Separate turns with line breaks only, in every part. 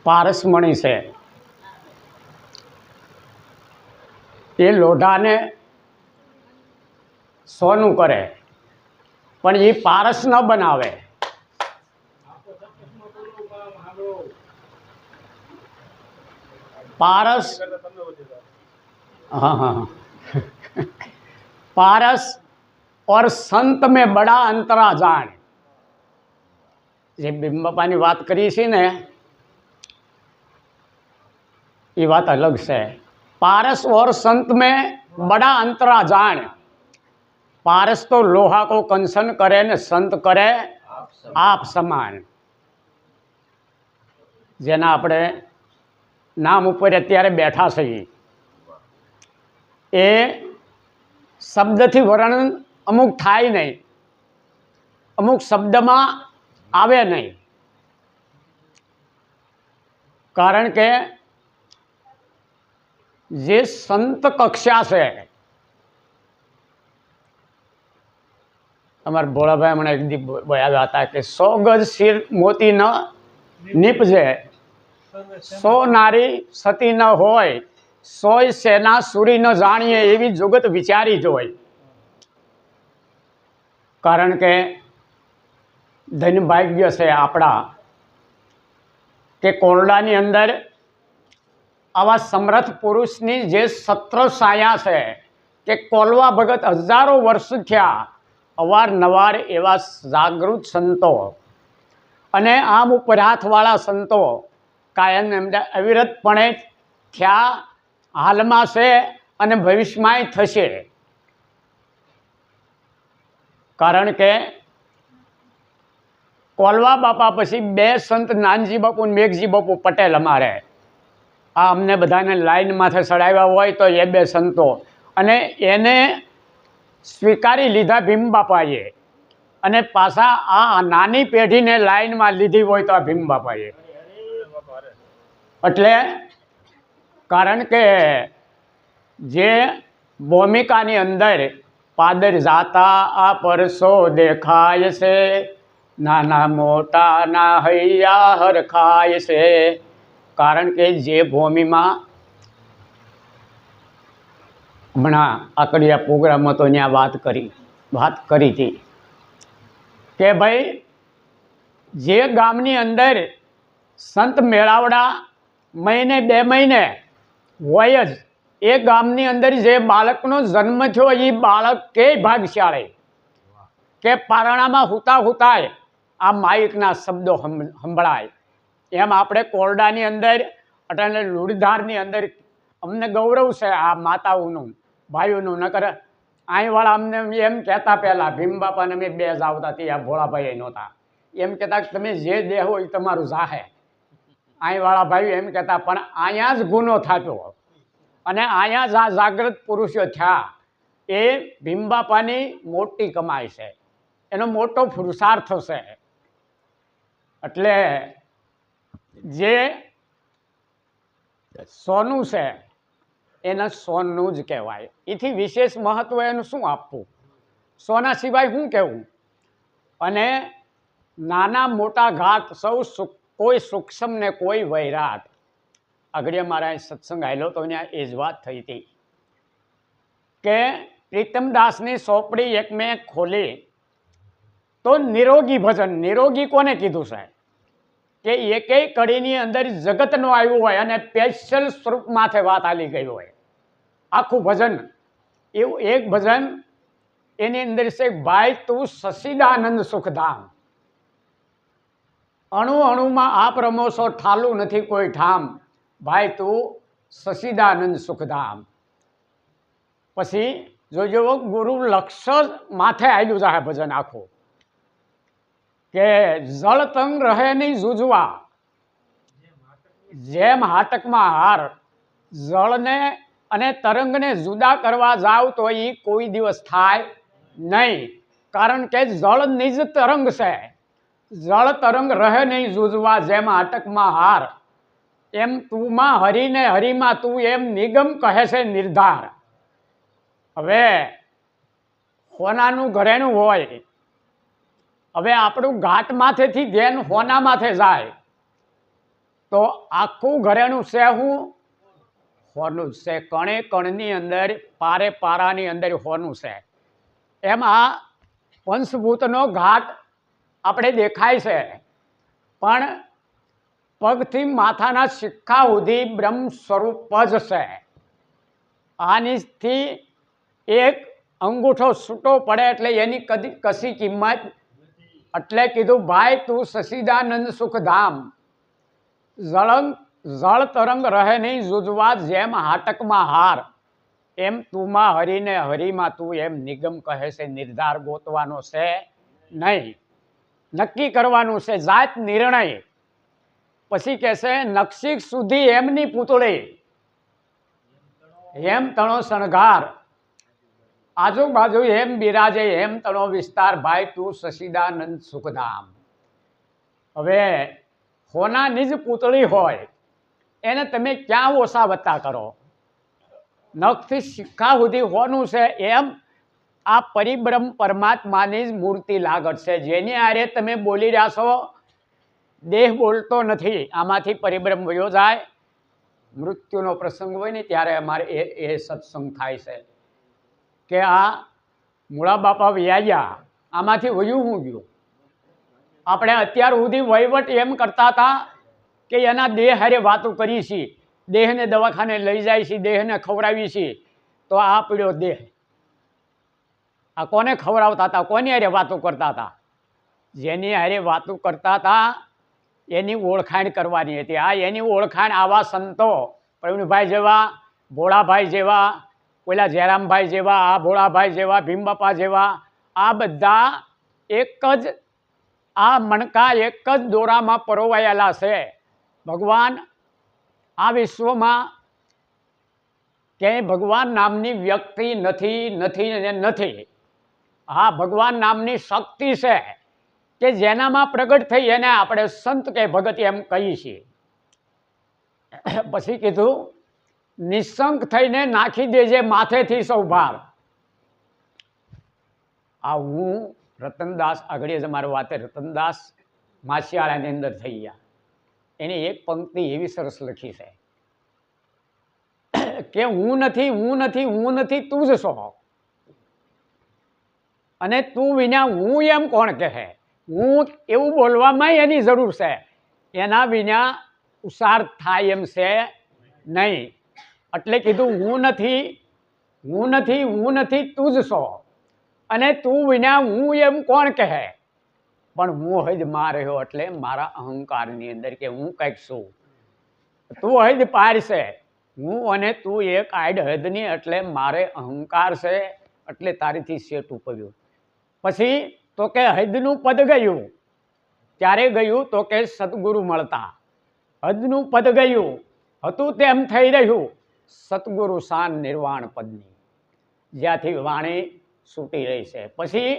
પારસમણી છે એ લોઢાને સોનું કરે, પણ એ પારસ ન બનાવે. पारस, हाँ हाँ, पारस और संत में बड़ा अंतरा जान. जे भीम बापानी बात करी थी ने ये बात अलग से. पारस और संत में बड़ा अंतरा जान. पारस तो लोहा को कंसन करे ने संत करे आप समान. जेना આપણે નામ ઉપર અત્યારે બેઠા છીએ એ શબ્દથી વર્ણન અમુક થાય નહીં, અમુક શબ્દમાં આવે નહીં, કારણ કે જે સંત કક્ષા છે. અમારા ભોળાભાઈ હમણાં એક દી બોલ્યા હતા કે 100 ગજ શિર મોતી ન નીપજે, 100 નારી સતી ન હોય, 100 સેના સુરી ન જાણીએ એવી જગત વિચારી જ હોય. કારણ કે ધન્ય ભાગ્ય છે આપણા કે કોરડાની અંદર આવા સમર્થ પુરુષની જે સત્ર છાયા છે કે કોલવા ભગત હજારો વર્ષ થયા અવારનવાર એવા જાગૃત સંતો અને આમ ઉપર હાથવાળા સંતો કાયમ એમને અવિરતપણે થયા, હાલમાં છે અને ભવિષ્યમાંય થશે. કારણ કે કોલવા બાપા પછી 2 સંત નાનજી બાપુ અને મેઘજી બાપુ પટેલ અમારે આ અમને બધાને લાઈન માથે ચડાવ્યા હોય તો એ 2 સંતો, અને એને સ્વીકારી લીધા ભીમ બાપાએ, અને પાછા આ નાની પેઢીને લાઈનમાં લીધી હોય તો આ ભીમ બાપાએ. એટલે કારણ કે જે ભૂમિકાની અંદર પાદર જાતા આ પરસો દેખાય છે, નાના મોટા ના હૈયા હરખાય છે. કારણ કે જે ભૂમિમાં હમણાં આકડિયા પ્રોગ્રામમાં તો ત્યાં વાત કરી હતી કે ભાઈ જે ગામની અંદર સંત મેળાવડા મહિને 2 મહિને હોય જ, એ ગામની અંદર જે બાળકનો જન્મ થયો એ બાળક કેય ભાગશાળી કે પારણામાં હુતાય આ માઇકના શબ્દો સંભળાય. એમ આપણે કોરડાની અંદર અટાણે લુડધારની અંદર અમને ગૌરવ છે આ માતાઓનું ભાઈઓનું. નકર અહીંવાળા અમને એમ કહેતા પહેલાં ભીમ બાપાને અમે 2 જ આવતા હતી, આ ભોળાભાઈ નહોતા. એમ કહેતા કે તમે જે દેહો એ તમારું જાહે. અહીંવાળા ભાઈઓ એમ કહેતા, પણ અહીંયા જ ગુનો થતો અને અહીંયા જ આ જાગૃત પુરુષો થયા. એ ભીમ બાપાની મોટી કમાઈ છે, એનો મોટો પુરુષાર્થ છે. એટલે જે સોનું છે એને સોનું જ કહેવાય. એથી વિશેષ મહત્વ એનું શું આપવું, સોના સિવાય શું કહેવું. અને નાના મોટા ઘાટ સૌ કોઈ સૂક્ષ્મ ને કોઈ વૈરાટ. આગળ મારા સત્સંગ આવેલો તો ત્યાં એ જ વાત થઈ હતી કે પ્રીતમદાસની ચોપડી એક મેં ખોલી તો નિરોગી ભજન, નિરોગી કોને કીધું છે કે એકેય કડીની અંદર જગતનો આવ્યું હોય અને સ્પેશિયલ સ્વરૂપ માથે વાત આલી ગઈ હોય. આખું ભજન એવું એક ભજન એની અંદર છે, ભાઈ તું સસીદાનંદ સુખધામ, અણુ અણુમાં આપ રમો છો ઠાલું નથી કોઈ ઠામ, ભાઈ તું સસીદાનંદ સુખધામ. પછી જોજો ગુરુ લક્ષ માથે આવેલું છે ભજન આખું કે જળ તંગ રહે નહીં જૂજવા, જેમ હાટકમાં હાર. જળને અને તરંગને જુદા કરવા જાવ તો એ કોઈ દિવસ થાય નહીં, કારણ કે જળ નિજ તરંગ છે. જળ તરંગ રહે નહીં જૂજવા, જેમ હાટકમાં હાર. એમ તુંમાં હરીને હરીમાં તું, એમ નિગમ કહે છે નિર્ધાર. હવે હોનાનું ઘરેણું હોય, હવે આપણું ઘાટ માથેથી ધ્યાન હોના માથે જાય તો આખું ઘરેણું છે હું હોનું જ છે, કણે કણની અંદર પારે પારાની અંદર હોનું છે. એમ આ પંચભૂતનો ઘાટ આપણે દેખાય છે, પણ પગથી માથાના શિખા સુધી બ્રહ્મ સ્વરૂપ જ છે. આનીથી એક અંગૂઠો છૂટો પડે એટલે એની કદી કશી કિંમત. એટલે કીધું ભાઈ તું સચિદાનંદ સુખધામ, જળ તરંગ રહે નહીં જુજવા જેમ હાટકમાં હાર, એમ તુંમાં હરીને હરીમાં તું એમ નિગમ કહે છે. નિર્ધાર ગોતવાનો છે નહીં, નક્કી કરવાનું છે જાત નિર્ણય. પછી કહેશે નક્ષિક સુધી એમની પૂતળી, એમ તણો શણગાર, આજુબાજુ એમ બિરાજે એમ તણો વિસ્તાર. ભાઈ તું સચિદાનંદ સુખધામ. હવે હોનાની જ પૂતળી હોય એને તમે ક્યાં ઓછા વત્તા કરો? નખથી શિખા સુધી હોનું છે. એમ આ પરિબ્રહ્મ પરમાત્માની જ મૂર્તિ લાગત છે, જેની આરે તમે બોલી રહ્યા છો. દેહ બોલતો નથી, આમાંથી પરિબ્રહ્મ વયો જાય. મૃત્યુનો પ્રસંગ હોય ને ત્યારે અમારે એ સત્સંગ થાય છે કે આ મૂળા બાપા વ્યાજ્યા, આમાંથી વયું હું ગયું. આપણે અત્યાર સુધી વહીવટ એમ કરતા હતા કે એના દેહ હારે વાતો કરી છીએ, દેહને દવાખાને લઈ જાય છે, દેહને ખવડાવી છીએ. તો આ પીડ્યો દેહ, આ કોને ખવડાવતા હતા? કોની હારે વાતો કરતા હતા? જેની હારે વાતો કરતા હતા એની ઓળખાણ કરવાની હતી. આ એની ઓળખાણ આવા સંતો પ્રવીણભાઈ જેવા, ભોળાભાઈ જેવા, પેલા જયરામભાઈ જેવા, આ ભોળાભાઈ જેવા, ભીમબાપા જેવા, આ બધા એક જ આ મણકા એક જ દોરામાં પરોવાયેલા છે. ભગવાન આ વિશ્વમાં ક્યાંય ભગવાન નામની વ્યક્તિ નથી, નથી અને નથી. હા, ભગવાન નામની શક્તિ છે કે જેનામાં પ્રગટ થઈ એને આપણે સંત કે ભગત એમ કહીએ છીએ. પછી કીધું નિશંક થઈને નાખી દેજે માથેથી સૌ ભાર. આ હું રતનદાસ આગળ જ અમારી વાતે રતનદાસ માસિયાળાની અંદર થઈ ગયા. એની એક પંક્તિ એવી સરસ લખી છે કે હું નથી, હું નથી, હું નથી, તું જ છો. અને તું વિના હું એમ કોણ કહે? હું એવું બોલવામાં એની જરૂર છે, એના વિના ઉસાર થાય એમ છે નહીં. એટલે કીધું હું નથી, હું નથી, હું નથી, તું જ છો. અને તું વિના હું એમ કોણ કહે? પણ હું હજ માં રહ્યો એટલે મારા અહંકારની અંદર કે હું કંઈક છું. તું હજ પાર છે, હું અને તું એક આડ હદની, એટલે મારે અહંકાર છે, એટલે તારીથી શેઠ ઉપડ્યું. પછી તો કે હદનું પદ ગયું, ત્યારે ગયું તો કે સદગુરુ મળતા. હદનું પદ ગયું, હતું તેમ થઈ રહ્યું સતગુરુ શાન નિર્વાણ પદની, જ્યાંથી વાણી છૂટી રહી છે. પછી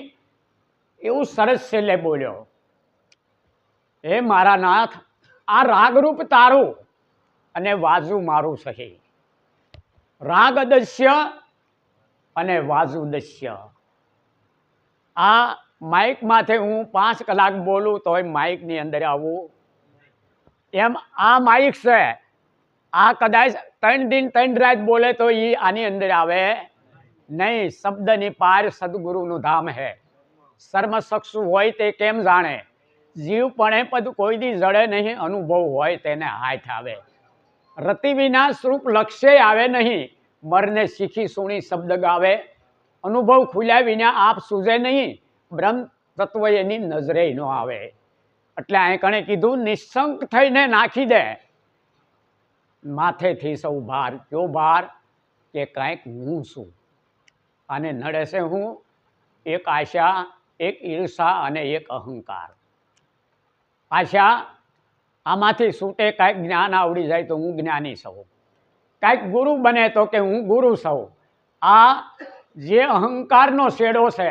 એવું સરસ છેલ્લે બોલ્યો, હે મારા નાથ, આ રાગરૂપ તારું અને વાજુ મારું સહી. રાગ દસ્ય અને વાજુ દસ્ય. આ માઇક માથે હું 5 કલાક બોલું તોય માઇકની અંદર આવું એમ આ માઇક છે. આ કદાચ 3 દિન 3 રાત બોલે તો એ આની અંદર આવે નહીં. શબ્દની પાર સદગુરુનું ધામ હે. સર્મસક્ષુ હોય તે કેમ જાણે, જીવ પણ પદ કોઈ દી જડે નહીં, અનુભવ હોય તેને હાથ આવે. રતિ વિના સ્વરૂપ લક્ષ્ય આવે નહીં, મરને શીખી સુણી શબ્દ ગાવે. અનુભવ ખુલ્યા વિના આપ સૂઝે નહીં, બ્રહ્મ તત્વ એની નજરે ન આવે. એટલે અહીં કણે કીધું નિશંક થઈને નાખી દે માથેથી સૌ ભાર. કયો ભાર? કે કાંઈક હું છું. આને નડે છે હું એક આશા, એક ઈર્ષા અને એક અહંકાર. આશા, આમાંથી છૂટે કાંઈક જ્ઞાન આવડી જાય તો હું જ્ઞાની છું, કાંઈક ગુરુ બને તો કે હું ગુરુ છું. આ જે અહંકારનો શેડો છે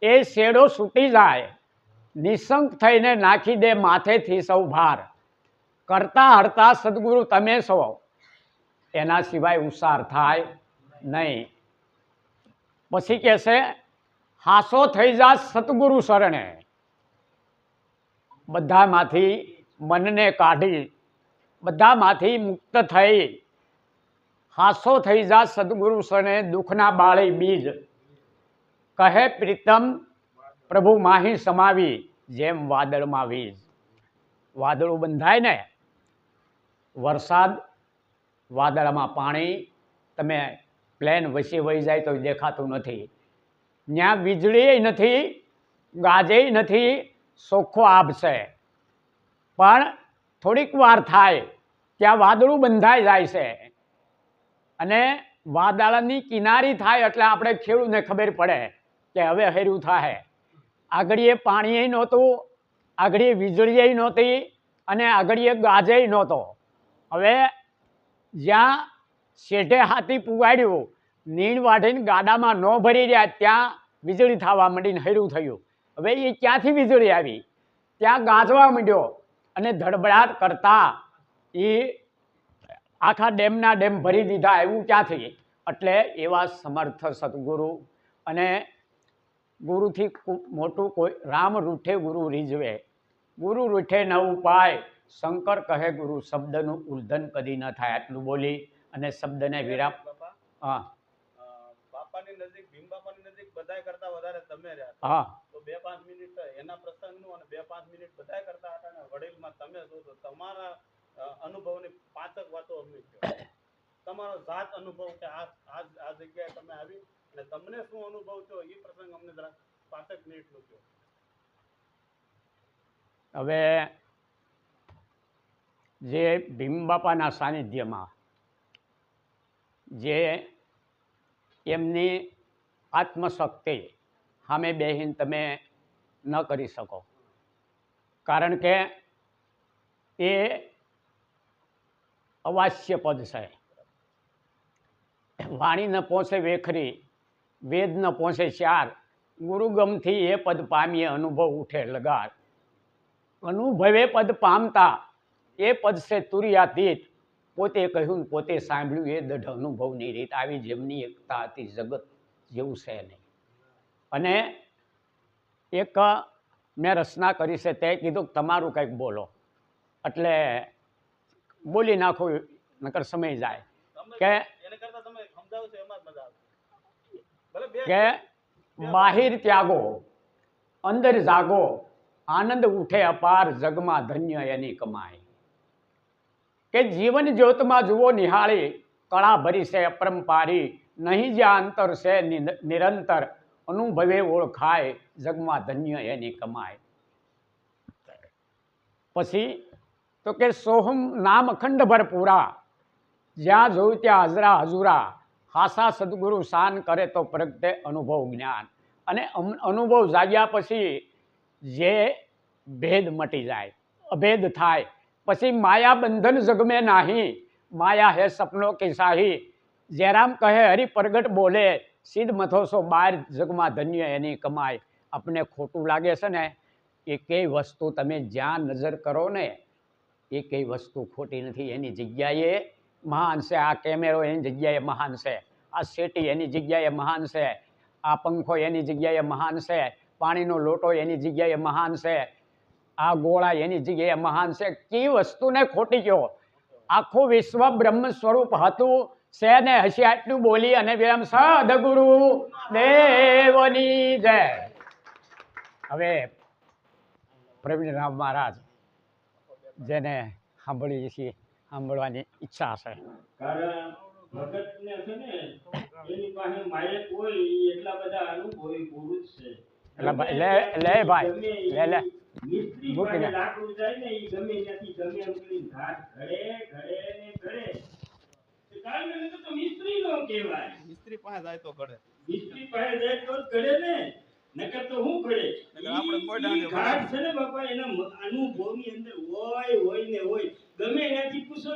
એ શેડો છૂટી જાય, નિશંક થઈને નાખી દે માથેથી સૌ ભાર. કરતા હરતા સદગુરુ તમે છો, એના સિવાય ઉસાર થાય નહીં. પછી કહેશે હાસો થઈ જા સતગુરુ શરણે. બધામાંથી મનને કાઢી બધામાંથી મુક્ત થઈ હાસો થઈ જા સદગુરુ સને દુઃખના બાળી બીજ કહે પ્રીતમ પ્રભુ માહી સમાવી જેમ વાદળમાં વીજ. વાદળું બંધાય ને, વરસાદ, વાદળમાં પાણી, તમે પ્લેન વસી વહી જાય તો દેખાતું નથી. ત્યાં વીજળી નથી, ગાજે નથી, ચોખ્ખો આભ છે, પણ થોડીક વાર થાય ત્યાં વાદળું બંધાઈ જાય છે. અને વાદળની કિનારી થાય એટલે આપણે ખેડૂતને ખબર પડે કે હવે હેરું થાય. આગળીએ પાણીએ નહોતું, આગળીએ વીજળીએ નહોતી, અને આગળીએ ગાજે નહોતો. હવે જ્યાં શેઠે હાથી પુગાડ્યું, નીણ વાઢીને ગાડામાં ન ભરી રહ્યા, ત્યાં વીજળી થવા માંડીને હેરું થયું. હવે એ ક્યાંથી વીજળી આવી? ત્યાં ગાજવા માંડ્યો અને ધડબડાટ કરતા એ આખા ડેમના ડેમ ભરી દીધા. એવું ક્યાંથી? એટલે એવા સમર્થ સદગુરુ. અને ગુરુથી મોટું કોઈ રામ રૂઠે ગુરુ રીઝવે, ગુરુ રૂઠે ન ઉપાય, શંકર કહે ગુરુ શબ્દનું ઉલ્લંઘન કદી ન થાય. આટલું બોલી અને શબ્દને વિરામ. હા,
બાપાની નજીક, ભીમ બાપાની નજીક બધાય કરતા વધારે તમે રહ્યા.
હા,
તો 2-5 મિનિટ એના પ્રસંગનું અને 2-5 મિનિટ બધાય કરતા હતા, અને વડીલમાં તમે છો તો તમારા અનુભવની 5 વાતો અમને કહો. તમારો જાત અનુભવ કે આ જગ્યાએ તમે આવી અને તમને શું અનુભવ થયો એ પ્રસંગ અમને જરા 5 મિનિટનું કહો.
હવે જે ભીમ બાપાના સાનિધ્યમાં જે એમની આત્મશક્તિ સામે બેહીને તમે ન કરી શકો, કારણ કે એ અવાસ્ય પદ છે. વાણી ન પહોંચે વેખરી, વેદ ન પહોંચે ચાર, ગુરુગમથી એ પદ પામીએ અનુભવ ઉઠે લગાર. અનુભવે પદ પામતા એ પદ છે તુર્યાતીત, પોતે કહ્યું ને પોતે સાંભળ્યું એ દઢ અનુભવની રીત. આવી જેમની એકતા હતી જગત જેવું છે નહીં. અને એક મેં રચના કરી છે, તે કીધું તમારું કંઈક બોલો, એટલે બોલી નાખું નકર સમય જાય. કે
એને કરતા તમે સમજાવો છો એમાં જ મજા આવશે. ભલે બે
કે બાહિર ત્યાગો અંદર જાગો, આનંદ ઉઠે અપાર જગમાં ધન્ય એની કમાઈ. કે જીવન જ્યોતમાં જુઓ નિહાળી, કળા ભરી છે અપરંપારી, નહીં જ્યાં અંતર છે નિરંતર, અનુભવે ઓળખાય જગમાં ધન્ય એની કમાય. પછી તો કે સોહમ નામ અખંડ ભર પૂરા, જ્યાં જોયું ત્યાં હજરા હજુરા, હાસા સદગુરુ શાન કરે તો પ્રગટે અનુભવ જ્ઞાન. અને અનુભવ જાગ્યા પછી જે ભેદ મટી જાય, અભેદ થાય. પછી માયા બંધન જગમે નાહી, માયા હે સપનો કે સાહી, જયરામ કહે હરિ પ્રગટ બોલે, સિદ્ધ મથોસો બાર જગમાં ધન્ય એની કમાય. આપને ખોટું લાગે છે ને, એ કઈ વસ્તુ તમે જ્યાં નજર કરો ને એ કઈ વસ્તુ ખોટી નથી. એની જગ્યાએ મહાન છે. આ કેમેરો એની જગ્યાએ મહાન છે, આ સેટી એની જગ્યાએ મહાન છે, આ પંખો એની જગ્યાએ મહાન છે, પાણીનો લોટો એની જગ્યાએ મહાન છે, આ ગોળા એની જગ્યાએ મહાન છે. કઈ વસ્તુને ખોટી કહો? આખું વિશ્વ બ્રહ્મ સ્વરૂપ હતું છે ને. હસી આટલું બોલી અને વિરામ સદગુરુ દેવની જય. હવે પ્રવીણરામ મહારાજ જેને સાંભળીએ છીએ, સાંભળવાની ઈચ્છા છે.
કારણ ભગતને છે ને એની પાસે માયક હોય એટલા બધા અનુભવી પુરુષ છે.
લે ભાઈ, લે
મિસ્ત્રી પાસે લાકડું જાય ને એ ગમે ત્યાંથી ગમે એમ કરીને ઘાટ ઘડે ઘડે ને ઘડે. કારણ કે તો મિસ્ત્રી નો કહેવાય.
મિસ્ત્રી પાસે જાય તો ઘડે.
મિસ્ત્રી પાસે જાય તો જ ઘડે ને, નકર તો શું ઘડે?
આપણે મોઢાને
ઘાટ છે ને બાપા, એના અનુભવની અંદર હોય ને હોય. ગમે ત્યાંથી પૂછો